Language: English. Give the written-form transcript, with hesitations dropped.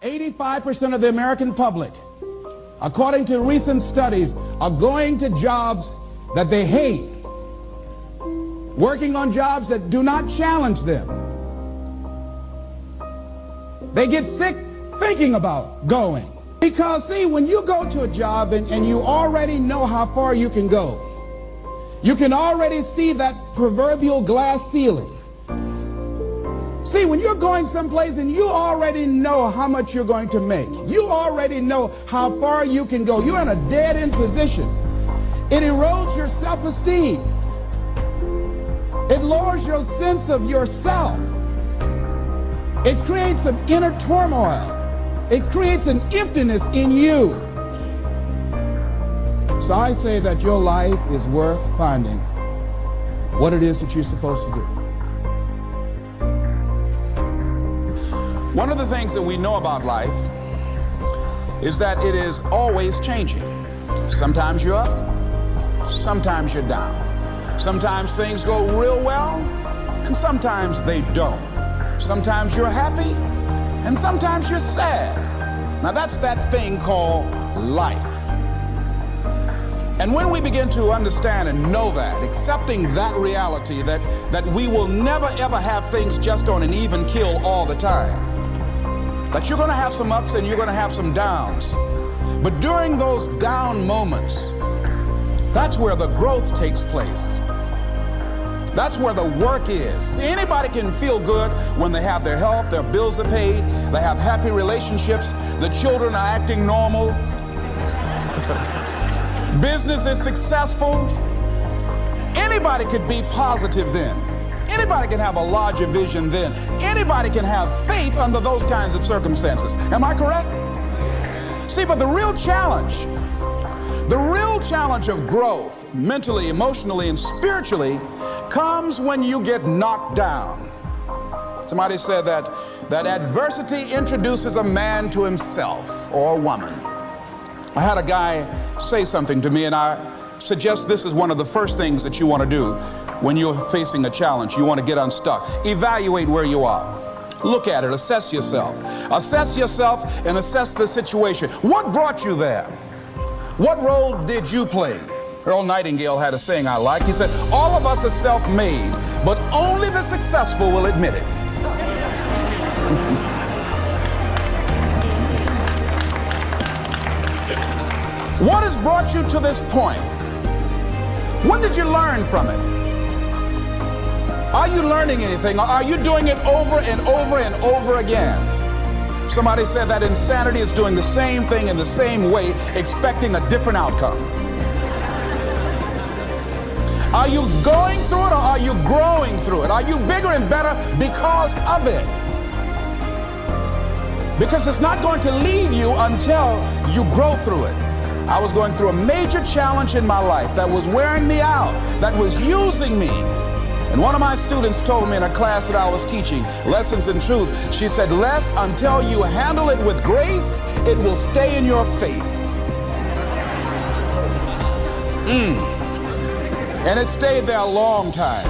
85% of the American public, according to recent studies, are going to jobs that they hate, working on jobs that do not challenge them. They get sick thinking about going. Because, see, when you go to a job and you already know how far you can go, you can already see that proverbial glass ceiling. See, when you're going someplace and you already know how much you're going to make, you already know how far you can go, you're in a dead-end position. It erodes your self-esteem. It lowers your sense of yourself. It creates an inner turmoil. It creates an emptiness in you. So I say that your life is worth finding what it is that you're supposed to do. One of the things that we know about life is that it is always changing. Sometimes you're up, sometimes you're down. Sometimes things go real well, and sometimes they don't. Sometimes you're happy, and sometimes you're sad. Now that's that thing called life. And when we begin to understand and know that, accepting that reality, that we will never ever have things just on an even keel all the time, that you're going to have some ups and you're going to have some downs. But during those down moments, that's where the growth takes place. That's where the work is. See, anybody can feel good when they have their health, their bills are paid, they have happy relationships, the children are acting normal, business is successful. Anybody could be positive then. Anybody can have a larger vision then. Anybody can have faith under those kinds of circumstances. Am I correct? See, but the real challenge of growth, mentally, emotionally, and spiritually, comes when you get knocked down. Somebody said that adversity introduces a man to himself, or a woman. I had a guy say something to me, and I suggest this is one of the first things that you want to do when you're facing a challenge. You want to get unstuck. Evaluate where you are. Look at it. Assess yourself. Assess yourself and assess the situation. What brought you there? What role did you play? Earl Nightingale had a saying I like. He said, all of us are self-made, but only the successful will admit it. What has brought you to this point? When did you learn from it? Are you learning anything? Or are you doing it over and over and over again? Somebody said that insanity is doing the same thing in the same way, expecting a different outcome. Are you going through it, or are you growing through it? Are you bigger and better because of it? Because it's not going to leave you until you grow through it. I was going through a major challenge in my life that was wearing me out, that was using me. And one of my students told me in a class that I was teaching, Lessons in Truth, she said, Les, until you handle it with grace, it will stay in your face. And it stayed there a long time.